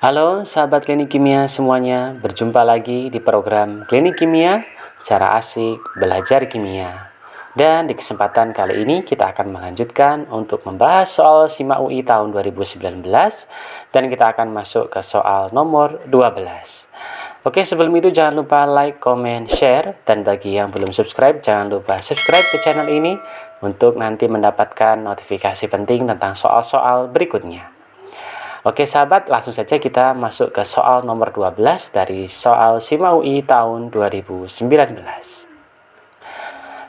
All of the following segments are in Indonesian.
Halo sahabat klinik kimia semuanya, berjumpa lagi di program Klinik Kimia, cara asik belajar kimia. Dan di kesempatan kali ini kita akan melanjutkan untuk membahas soal SIMA UI tahun 2019 dan kita akan masuk ke soal nomor 12. Oke, sebelum itu jangan lupa like, comment, share, dan bagi yang belum subscribe jangan lupa subscribe ke channel ini untuk nanti mendapatkan notifikasi penting tentang soal-soal berikutnya. Oke sahabat, langsung saja kita masuk ke soal nomor 12 dari soal SIMA UI tahun 2019.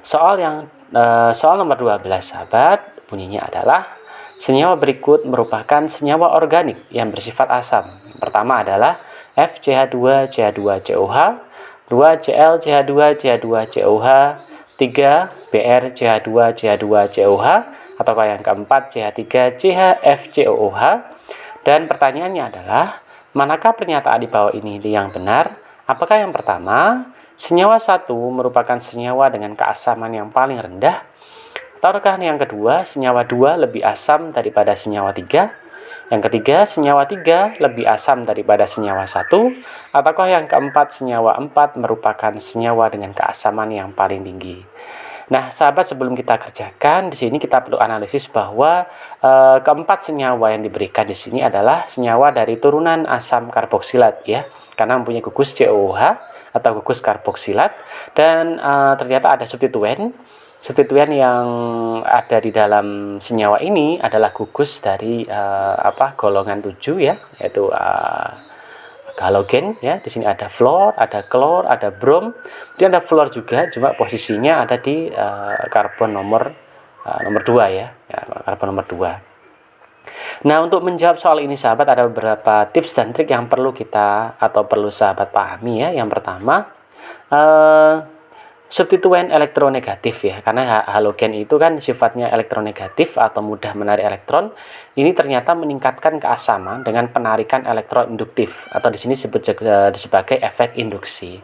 Soal nomor 12 sahabat, bunyinya adalah senyawa berikut merupakan senyawa organik yang bersifat asam. Yang pertama adalah FCH2CH2COH, 2 ClCH2CH2COH, 3 BrCH2CH2COH, ataukah yang keempat CH3CHFCOOH. Dan pertanyaannya adalah, manakah pernyataan di bawah ini yang benar? Apakah yang pertama, senyawa 1 merupakan senyawa dengan keasaman yang paling rendah? Ataukah yang kedua, senyawa 2 lebih asam daripada senyawa 3? Yang ketiga, senyawa 3 lebih asam daripada senyawa 1? Ataukah yang keempat, senyawa 4 merupakan senyawa dengan keasaman yang paling tinggi? Nah, sahabat, sebelum kita kerjakan, di sini kita perlu analisis bahwa keempat senyawa yang diberikan di sini adalah senyawa dari turunan asam karboksilat ya, karena mempunyai gugus COOH atau gugus karboksilat, dan ternyata ada substituen. Substituen yang ada di dalam senyawa ini adalah gugus dari golongan 7 ya, yaitu halogen ya. Di sini ada fluor, ada klor, ada brom. Kemudian ada fluor juga, cuma posisinya ada di karbon nomor 2 ya, karbon nomor 2. Nah, untuk menjawab soal ini sahabat, ada beberapa tips dan trik yang perlu sahabat pahami ya. Yang pertama, substituen elektronegatif ya, karena halogen itu kan sifatnya elektronegatif atau mudah menarik elektron. Ini ternyata meningkatkan keasaman dengan penarikan elektron induktif atau di sini disebut sebagai efek induksi.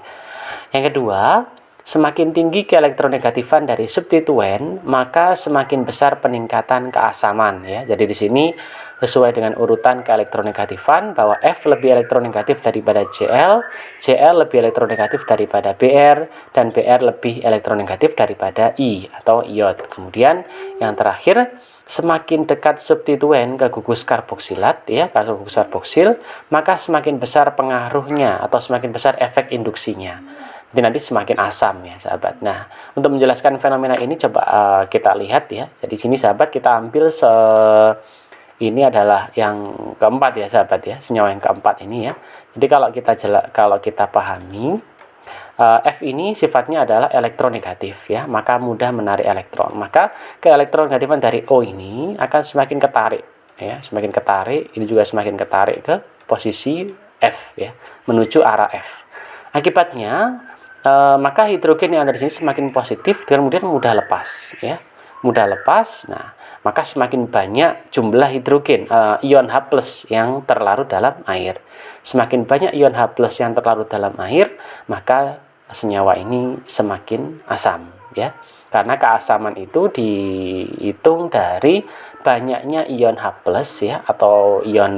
Yang kedua, semakin tinggi keelektronegatifan dari substituen, maka semakin besar peningkatan keasaman ya. Jadi di sini sesuai dengan urutan keelektronegatifan bahwa F lebih elektronegatif daripada Cl, Cl lebih elektronegatif daripada Br, dan Br lebih elektronegatif daripada I atau iod. Kemudian yang terakhir, semakin dekat substituen ke gugus karboksilat ya, ke gugus karboksil, maka semakin besar pengaruhnya atau semakin besar efek induksinya. Nanti semakin asam ya sahabat. Nah, untuk menjelaskan fenomena ini coba kita lihat ya. Jadi sini sahabat kita ambil ini adalah yang keempat ya sahabat ya, senyawa yang keempat ini ya. Jadi kalau kita pahami, F ini sifatnya adalah elektronegatif ya, maka mudah menarik elektron. Maka keelektronegatifan dari O ini akan semakin ketarik ya, semakin ketarik, ini juga semakin ketarik ke posisi F ya, menuju arah F. Akibatnya maka hidrogen yang ada di sini semakin positif dan kemudian mudah lepas ya, mudah lepas. Nah, maka semakin banyak jumlah hidrogen ion H+ yang terlarut dalam air. Semakin banyak ion H+ yang terlarut dalam air, maka senyawa ini semakin asam ya. Karena keasaman itu dihitung dari banyaknya ion H+ ya, atau ion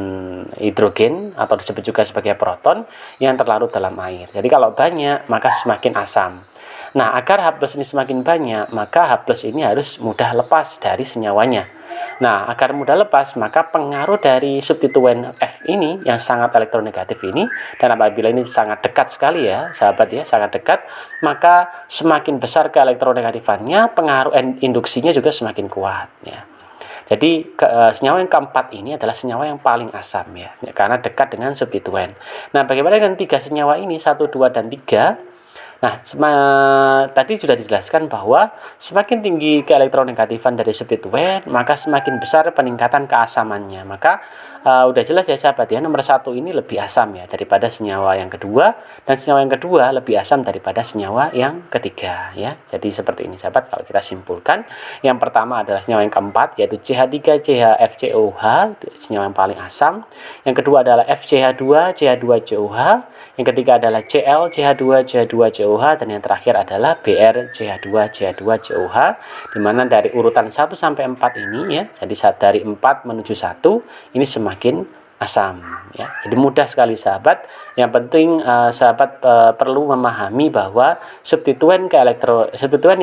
hidrogen atau disebut juga sebagai proton yang terlarut dalam air. Jadi kalau banyak maka semakin asam. Nah, agar H+ ini semakin banyak, maka H+ ini harus mudah lepas dari senyawanya. Nah, agar mudah lepas, maka pengaruh dari substituen F ini yang sangat elektronegatif ini, dan apabila ini sangat dekat sekali ya, sahabat ya, sangat dekat, maka semakin besar keelektronegatifannya, pengaruh induksinya juga semakin kuat ya. Jadi senyawa yang keempat ini adalah senyawa yang paling asam ya, karena dekat dengan substituen. Nah, bagaimana dengan tiga senyawa ini, 1, 2, dan 3? Nah, tadi sudah dijelaskan bahwa semakin tinggi keelektronegatifan dari substituen, maka semakin besar peningkatan keasamannya. Maka udah jelas ya sahabat ya, nomor 1 ini lebih asam ya daripada senyawa yang kedua, dan senyawa yang kedua lebih asam daripada senyawa yang ketiga ya. Jadi seperti ini sahabat, kalau kita simpulkan, yang pertama adalah senyawa yang keempat yaitu CH3CHFCOH, senyawa yang paling asam. Yang kedua adalah FCH2CH2COH, yang ketiga adalah ClCH2CH2COH, dan yang terakhir adalah BrCH2CH2COH, di mana dari urutan 1 sampai 4 ini ya, jadi dari 4 menuju 1 ini semakin asam ya. Jadi mudah sekali sahabat. Yang penting sahabat perlu memahami bahwa substituen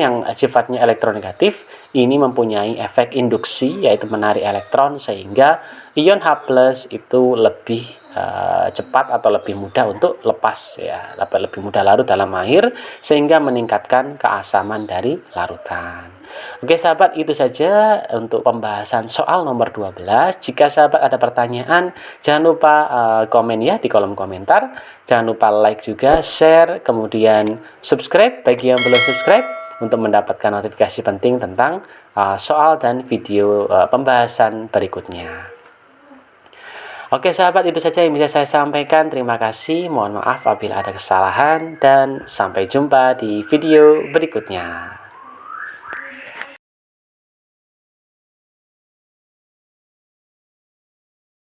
yang sifatnya elektronegatif ini mempunyai efek induksi, yaitu menarik elektron, sehingga ion H+ itu lebih cepat atau lebih mudah untuk lepas ya, lebih mudah larut dalam air, sehingga meningkatkan keasaman dari larutan. Oke sahabat, itu saja untuk pembahasan soal nomor 12. Jika sahabat ada pertanyaan, jangan lupa komen ya di kolom komentar. Jangan lupa like juga, share, kemudian subscribe bagi yang belum subscribe untuk mendapatkan notifikasi penting tentang soal dan video pembahasan berikutnya. Oke sahabat, itu saja yang bisa saya sampaikan. Terima kasih, mohon maaf apabila ada kesalahan, dan sampai jumpa di video berikutnya.